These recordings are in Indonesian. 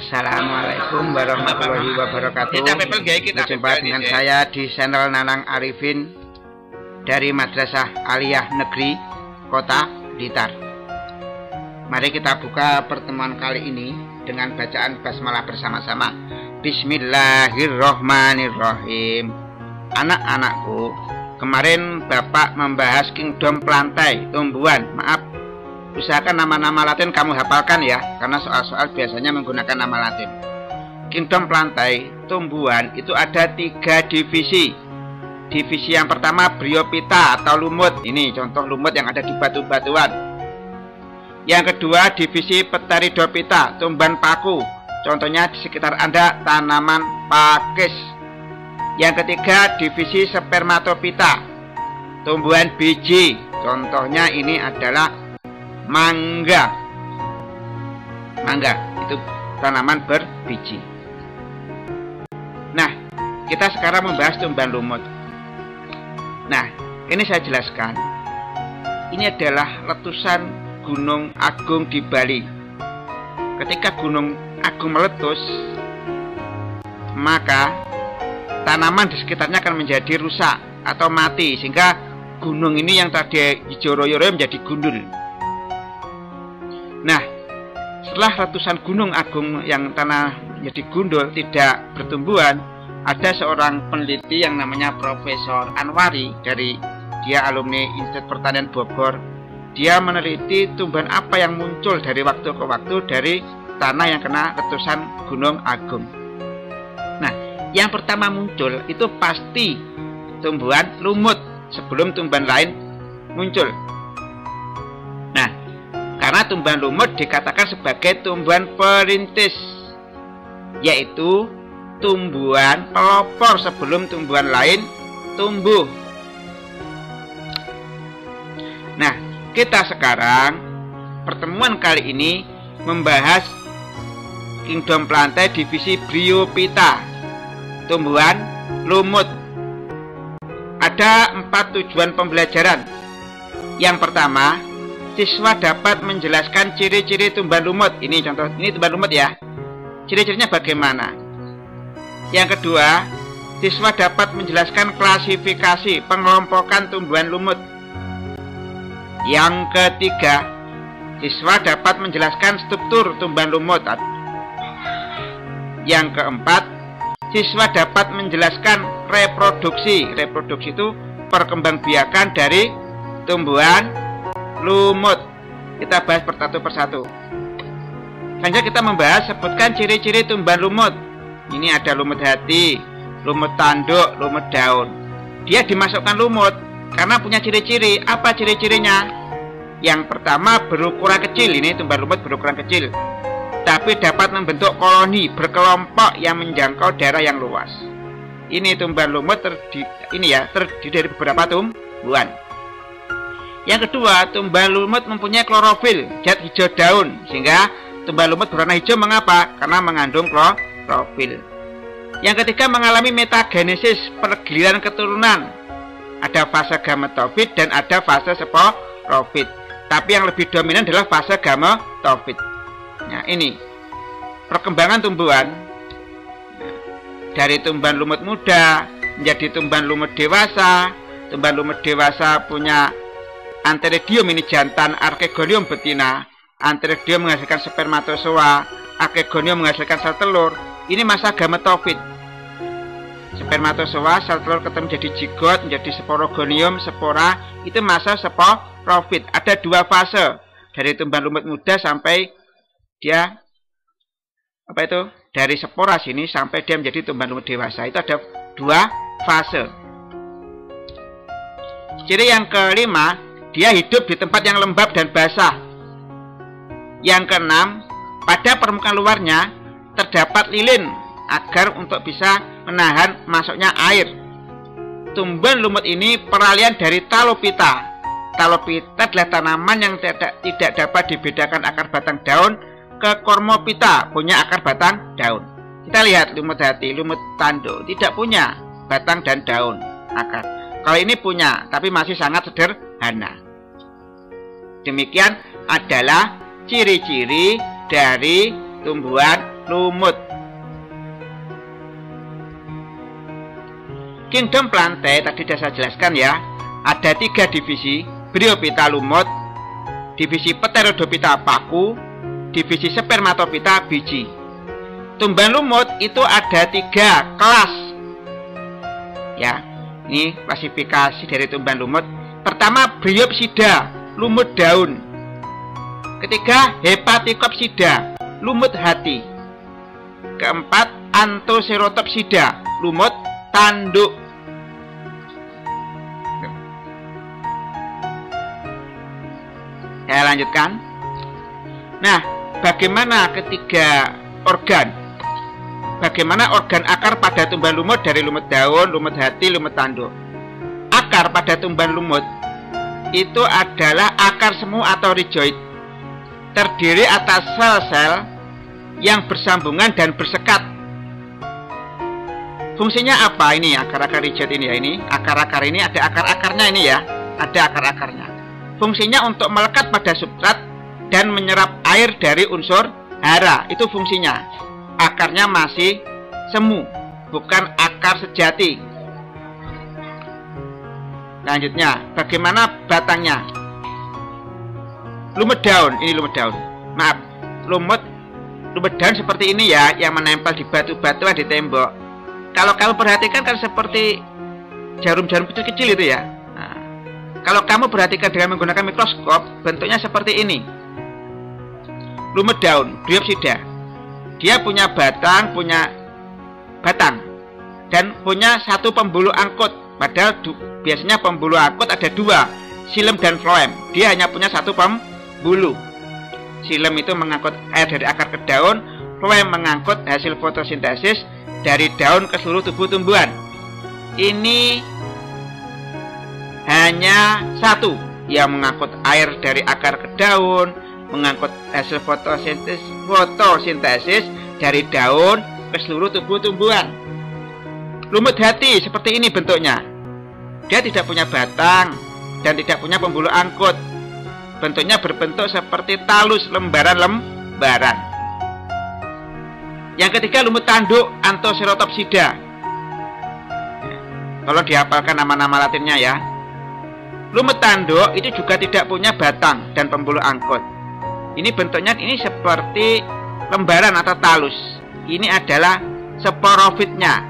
Assalamualaikum warahmatullahi wabarakatuh. Berjumpa dengan saya di channel Nanang Arifin dari Madrasah Aliyah Negeri Kota Blitar. Mari kita buka pertemuan kali ini dengan bacaan basmalah bersama-sama. Bismillahirrohmanirrohim. Anak-anakku, kemarin Bapak membahas kingdom plantae, tumbuhan. Maaf, usahakan nama-nama Latin kamu hafalkan ya, karena soal-soal biasanya menggunakan nama Latin. Kingdom plantae, tumbuhan, itu ada 3 divisi. Divisi yang pertama Bryophyta atau lumut. Ini contoh lumut yang ada di batu-batuan. Yang kedua divisi Pteridophyta, tumbuhan paku. Contohnya di sekitar Anda tanaman pakis. Yang ketiga divisi Spermatophyta, tumbuhan biji. Contohnya ini adalah mangga. Mangga itu tanaman berbiji. Nah, kita sekarang membahas tumbuhan lumut. Nah, ini saya jelaskan. Ini adalah letusan Gunung Agung di Bali. Ketika Gunung Agung meletus, maka tanaman di sekitarnya akan menjadi rusak atau mati, sehingga gunung ini yang tadi hijau royo-royo menjadi gundul. Nah, setelah letusan Gunung Agung yang tanah menjadi gundul, tidak bertumbuhan, ada seorang peneliti yang namanya Profesor Anwari, dia alumni Institut Pertanian Bogor. Dia meneliti tumbuhan apa yang muncul dari waktu ke waktu dari tanah yang kena letusan Gunung Agung. Nah, yang pertama muncul itu pasti tumbuhan lumut sebelum tumbuhan lain muncul. Nah, karena tumbuhan lumut dikatakan sebagai tumbuhan perintis, yaitu tumbuhan pelopor sebelum tumbuhan lain tumbuh. Nah, kita sekarang pertemuan kali ini membahas kingdom plantae divisi Bryophyta, tumbuhan lumut. Ada 4 tujuan pembelajaran. Yang pertama, siswa dapat menjelaskan ciri-ciri tumbuhan lumut. Ini contoh, ini tumbuhan lumut ya. Ciri-cirinya bagaimana? Yang kedua, siswa dapat menjelaskan klasifikasi pengelompokan tumbuhan lumut. Yang ketiga, siswa dapat menjelaskan struktur tumbuhan lumut. Yang keempat, siswa dapat menjelaskan reproduksi. Reproduksi itu perkembangbiakan dari tumbuhan lumut. Kita bahas persatu. Selanjutnya kita membahas sebutkan ciri-ciri tumbuhan lumut. Ini ada lumut hati, lumut tanduk, lumut daun. Dia dimasukkan lumut karena punya ciri-ciri. Apa ciri-cirinya? Yang pertama berukuran kecil. Ini tumbuhan lumut berukuran kecil, tapi dapat membentuk koloni berkelompok yang menjangkau daerah yang luas. Ini tumbuhan lumut terdiri dari beberapa tumbuhan. Yang kedua, tumbuhan lumut mempunyai klorofil, zat hijau daun, sehingga tumbuhan lumut berwarna hijau. Mengapa? Karena mengandung klorofil. Yang ketiga, mengalami metagenesis, pergiliran keturunan. Ada fase gametofit dan ada fase sporofit. Tapi yang lebih dominan adalah fase gametofit. Nah, ini perkembangan tumbuhan dari tumbuhan lumut muda menjadi tumbuhan lumut dewasa. Tumbuhan lumut dewasa punya antheridium, ini jantan, archegonium betina. Antheridium menghasilkan spermatozoa, archegonium menghasilkan sel telur. Ini masa gametofit. Spermatozoa, sel telur ketemu menjadi zigot, menjadi sporogonium, spora. Itu masa sporofit. Ada 2 fase dari tumbuhan lumut muda sampai dia dari spora sini sampai dia menjadi tumbuhan lumut dewasa. Itu ada 2 fase. Ciri yang kelima, dia hidup di tempat yang lembab dan basah. Yang keenam, pada permukaan luarnya terdapat lilin agar untuk bisa menahan masuknya air. Tumbuhan lumut ini peralihan dari Talophyta. Talophyta adalah tanaman yang tidak dapat dibedakan akar batang daun ke Cormophyta, punya akar batang daun. Kita lihat lumut hati, lumut tanduk tidak punya batang dan daun akar. Kalau ini punya, tapi masih sangat sederhana. Demikian adalah ciri-ciri dari tumbuhan lumut. Kingdom Plantae tadi sudah saya jelaskan ya, ada 3 divisi, Bryophyta lumut, divisi Pteridophyta paku, divisi Spermatophyta biji. Tumbuhan lumut itu ada 3 kelas. Ya, ini klasifikasi dari tumbuhan lumut. Pertama, Bryopsida, lumut daun. Ketiga, Hepaticopsida, lumut hati. Keempat, Anthocerotopsida, lumut tanduk. Saya lanjutkan. Nah, bagaimana ketiga organ? Bagaimana organ akar pada tumbuhan lumut dari lumut daun, lumut hati, lumut tanduk? Akar pada tumbuhan lumut itu adalah akar semu atau rhizoid, terdiri atas sel-sel yang bersambungan dan bersekat. Fungsinya apa ini akar-akar rhizoid ini ya? Ini akar-akar ini ada akar-akarnya ini ya, ada akar-akarnya. Fungsinya untuk melekat pada substrat dan menyerap air dari unsur hara. Itu fungsinya. Akarnya masih semu, bukan akar sejati. Lanjutnya, bagaimana batangnya? Lumut daun, ini lumut daun. Maaf, lumut daun seperti ini ya, yang menempel di batu-batuan di tembok. Kalau kamu perhatikan kan seperti jarum-jarum kecil-kecil itu ya. Nah, kalau kamu perhatikan dengan menggunakan mikroskop, bentuknya seperti ini. Lumut daun, Bryopsida. Dia punya batang, dan punya 1 pembuluh angkut. Padahal biasanya pembuluh angkut ada 2, xilem dan phloem. Dia hanya punya 1 pembuluh. Xilem itu mengangkut air dari akar ke daun, phloem mengangkut hasil fotosintesis dari daun ke seluruh tubuh tumbuhan. Ini hanya 1 yang mengangkut air dari akar ke daun, mengangkut hasil fotosintesis dari daun ke seluruh tubuh tumbuhan. Lumut hati seperti ini bentuknya. Dia tidak punya batang dan tidak punya pembuluh angkut. Bentuknya berbentuk seperti talus, lembaran-lembaran. Yang ketiga, lumut tanduk, Anthocerotopsida. Tolong dihafalkan nama-nama latinnya ya. Lumut tanduk itu juga tidak punya batang dan pembuluh angkut. Ini bentuknya ini seperti lembaran atau talus. Ini adalah sporofitnya.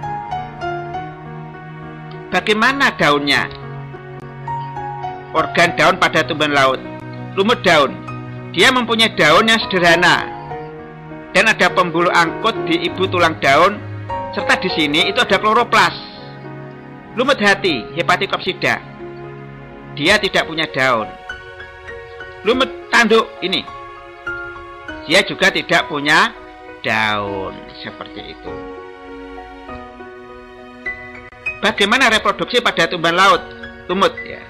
Bagaimana daunnya? Organ daun pada tumbuhan laut. Lumut daun. Dia mempunyai daun yang sederhana dan ada pembuluh angkut di ibu tulang daun, serta di sini itu ada kloroplas. Lumut hati, Hepaticopsida. Dia tidak punya daun. Lumut tanduk ini, dia juga tidak punya daun, seperti itu. Bagaimana reproduksi pada tumbuhan laut? Lumut ya.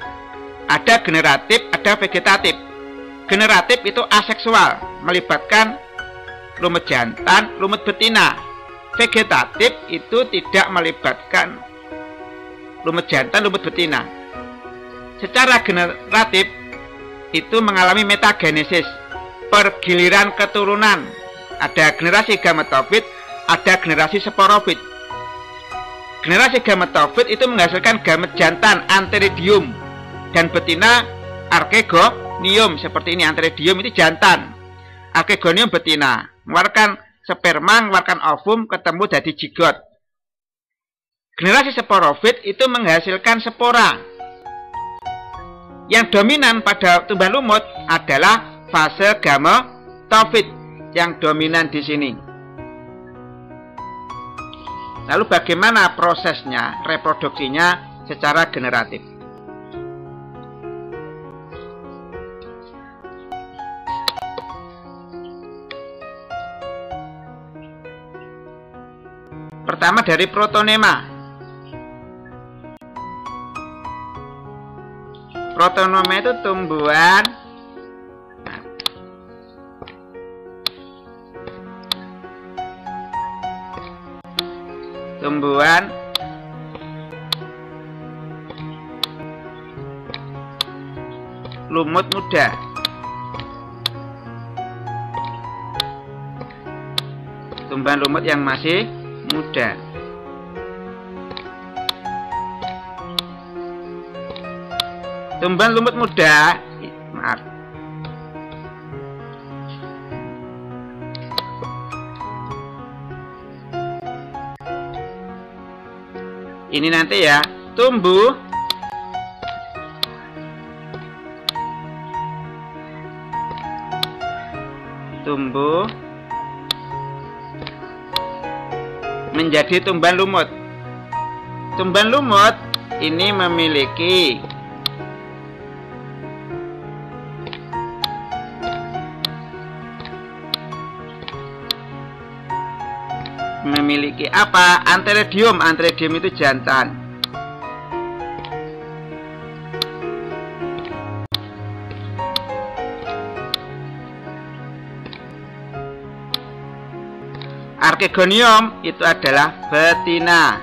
Ada generatif, ada vegetatif. Generatif itu aseksual, melibatkan lumut jantan, lumut betina. Vegetatif itu tidak melibatkan lumut jantan, lumut betina. Secara generatif itu mengalami metagenesis, pergiliran keturunan. Ada generasi gametofit, ada generasi sporofit. Generasi gametofit itu menghasilkan gamet jantan, Antheridium, dan betina Archegonium. Seperti ini, Antheridium itu jantan, Archegonium betina. Mengeluarkan sperma, mengeluarkan ovum, ketemu jadi zigot. Generasi sporofit itu menghasilkan spora. Yang dominan pada tumbuhan lumut adalah fase gametofit yang dominan di sini. Lalu bagaimana prosesnya, reproduksinya secara generatif? Pertama dari protonema. Protonema itu tumbuhan lumut muda. tumbuhan lumut yang masih muda. Tumbuhan lumut muda, maaf. Ini nanti ya, tumbuh menjadi tumbuhan lumut. Tumbuhan lumut ini memiliki apa? Antheridium. Antheridium itu jantan. Archegonium itu adalah betina.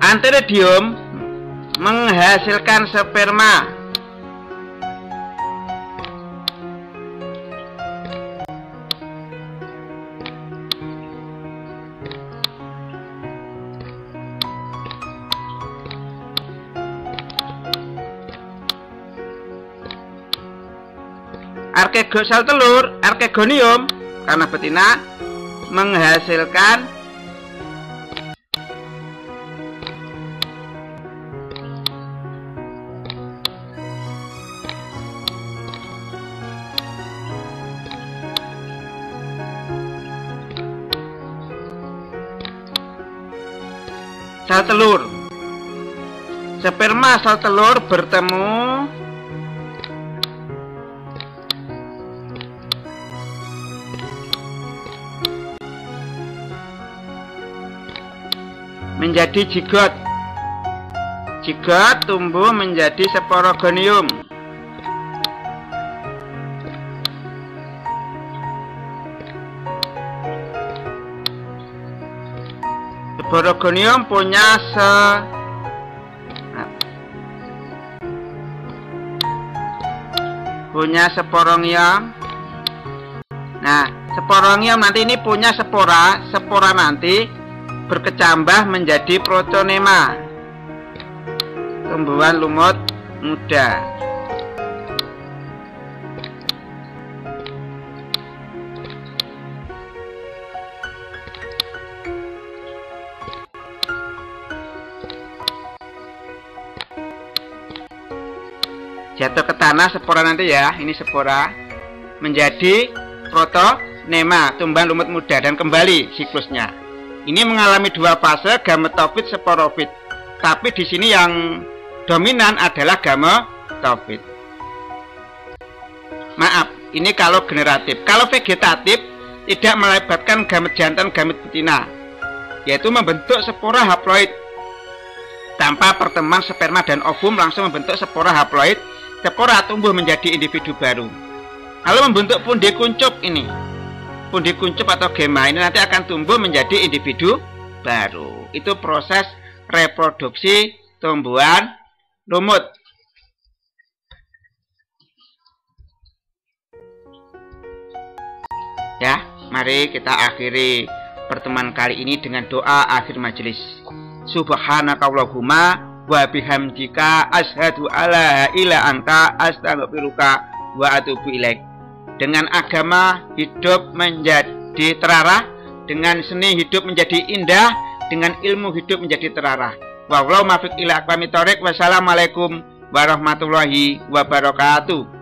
Antheridium menghasilkan sperma. Sel telur, Archegonium karena betina menghasilkan sel telur. Sperma sel telur bertemu menjadi zigot. Zigot tumbuh menjadi sporogonium. Sporogonium punya sporongium. Nah, sporongium nanti ini punya spora. Spora nanti berkecambah menjadi protonema, tumbuhan lumut muda. Jatuh ke tanah spora nanti ya, ini spora menjadi protonema, tumbuhan lumut muda, dan kembali siklusnya. Ini mengalami dua fase, gametofit, sporofit. Tapi di sini yang dominan adalah gametofit. Maaf, ini kalau generatif. Kalau vegetatif tidak melibatkan gamet jantan, gamet betina, yaitu membentuk spora haploid tanpa pertemuan sperma dan ovum, langsung membentuk spora haploid. Spora tumbuh menjadi individu baru. Kalau membentuk pundi kuncup ini, pundi kuncup atau gema ini nanti akan tumbuh menjadi individu baru. Itu proses reproduksi tumbuhan lumut. Ya, mari kita akhiri pertemuan kali ini dengan doa akhir majelis. Subhanakallahumma wa bihamdika asyhadu alla ilaha illa anta astaghfiruka wa atubu ilaik. Dengan agama hidup menjadi terarah, dengan seni hidup menjadi indah, dengan ilmu hidup menjadi terarah. Wallahu muwaffiq ila aqwamit thoriq. Wassalamualaikum warahmatullahi wabarakatuh.